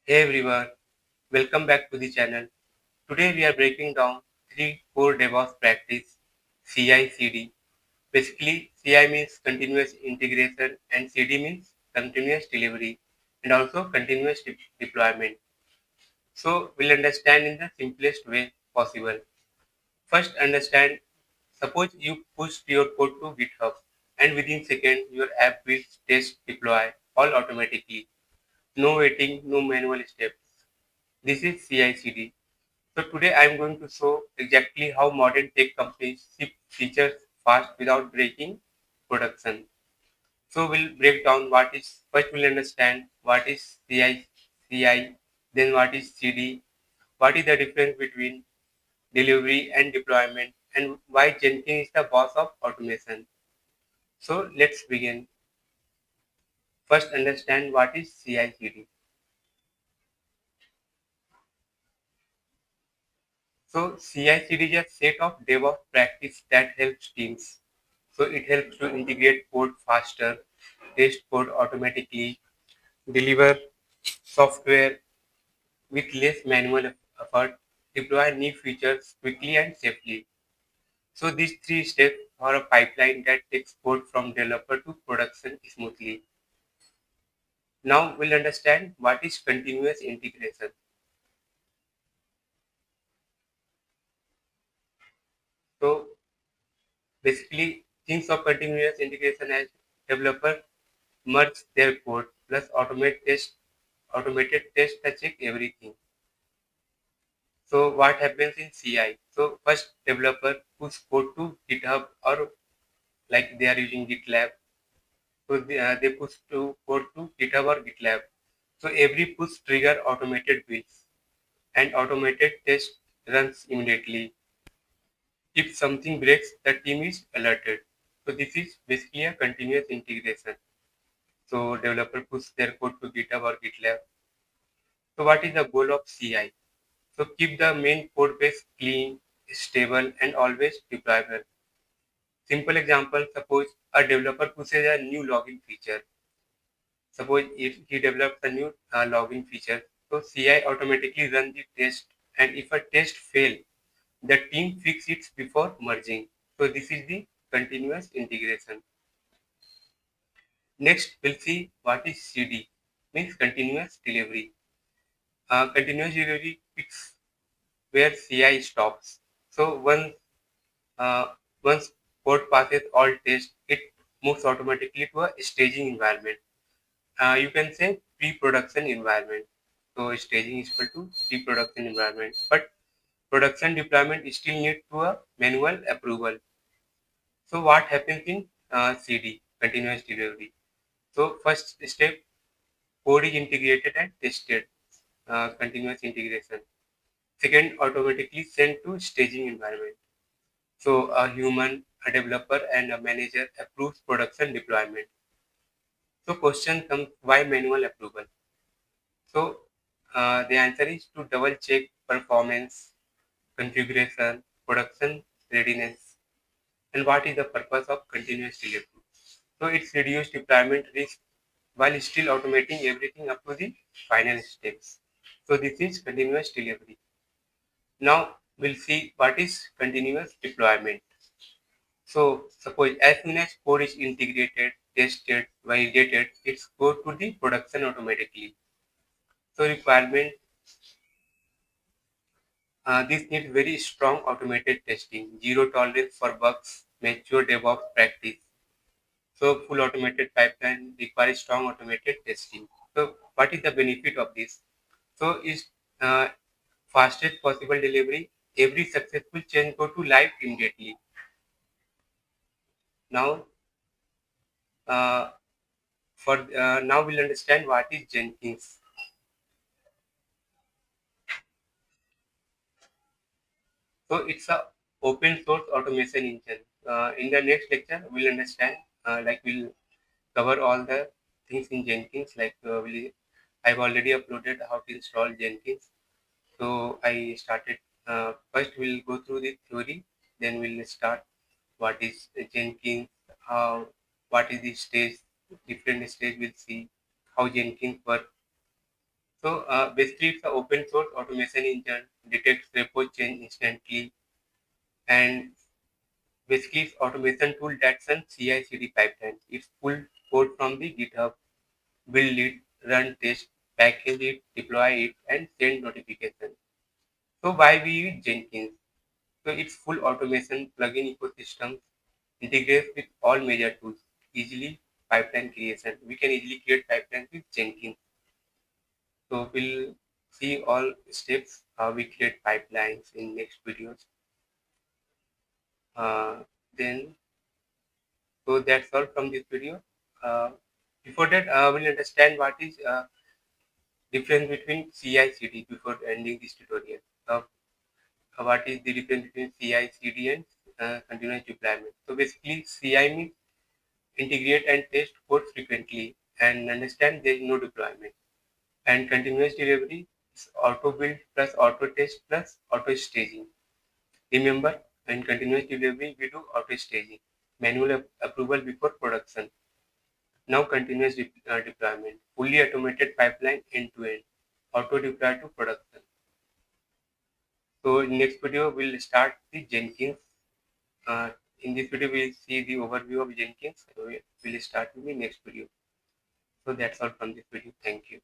Hey everyone, welcome back to the channel. Today we are breaking down three core DevOps practice CI/CD. Basically, CI means continuous integration and CD means continuous delivery and also continuous deployment. So we'll understand in the simplest way possible. First, understand. Suppose you push your code to GitHub and within seconds your app will test deploy all automatically. No waiting, no manual steps. This is CI/CD. So today I am going to show exactly how modern tech companies ship features fast without breaking production. So we'll break down what is first we'll understand what is CI, then what is CD, what is the difference between delivery and deployment, and why Jenkins is the boss of automation. So let's begin. First understand what is CI/CD. So CI/CD is a set of DevOps practice that helps teams. So it helps to integrate code faster, test code automatically, deliver software with less manual effort, deploy new features quickly and safely. So these three steps are a pipeline that takes code from developer to production smoothly. Now we'll understand what is continuous integration. So basically, things of continuous integration as developer merge their code plus automated test to check everything. So what happens in CI? So first developer push code to GitHub or like they are using GitLab. So they push to code to GitHub or GitLab. So every push trigger automated builds and automated test runs immediately. If something breaks, the team is alerted. So this is basically a continuous integration. So developer push their code to GitHub or GitLab. So what is the goal of CI? So keep the main code base clean, stable, and always deployable. Simple example, suppose a developer pushes a new login feature. Suppose if he develops a new login feature, so CI automatically run the test, and if a test fail, the team fix it before merging. So this is the continuous integration. Next, we'll see what is CD, means continuous delivery. Continuous delivery fix where CI stops. So uh, once code passes all tests, it moves automatically to a staging environment. You can say pre-production environment. So staging is equal to pre-production environment. But production deployment still need to a manual approval. So what happens in CD, continuous delivery? So first step, code is integrated and tested, continuous integration. Second, automatically sent to staging environment. So a human, a developer, and a manager approves production deployment. So question comes, why manual approval? So the answer is to double check performance, configuration, production readiness, and what is the purpose of continuous delivery. So it's reduced deployment risk while still automating everything up to the final steps. So this is continuous delivery. Now we'll see what is continuous deployment. So suppose as soon as code is integrated, tested, validated, it's go to the production automatically. So requirement, this needs very strong automated testing, zero tolerance for bugs, mature DevOps practice. So full automated pipeline requires strong automated testing. So what is the benefit of this? So is uh, fastest possible delivery. Every successful change go to live immediately. Now, uh, for now we'll understand what is Jenkins. So it's a open source automation engine. In the next lecture, we'll understand, we'll cover all the things in Jenkins. I've already uploaded how to install Jenkins. So I started. First, we'll go through the theory. Then we'll start what is Jenkins, how, what is the stage, different stage. We'll see how Jenkins works. So basically, it's an open source automation engine, detects repo change instantly, and basically it's automation tool that runs CI/CD pipelines. It's pull code from the GitHub, build it, run test, package it, deploy it, and send notifications. So why we use Jenkins? So it's full automation plugin ecosystem, integrates with all major tools, easily pipeline creation. We can easily create pipelines with Jenkins. So we'll see all steps how we create pipelines in next videos. Then so that's all from this video. Uh, Before that, we'll understand what is difference between CI/CD before ending this tutorial. What is the difference between CI/CD and continuous deployment? So basically, CI means integrate and test code frequently and understand there is no deployment. And continuous delivery is auto build plus auto test plus auto staging. Remember, in continuous delivery, we do auto staging, manual approval before production. Now continuous deployment, fully automated pipeline end to end, auto deploy to production. So in next video, we'll start the Jenkins. Uh, in this video, we'll see the overview of Jenkins. We'll start in the next video. So that's all from this video. Thank you.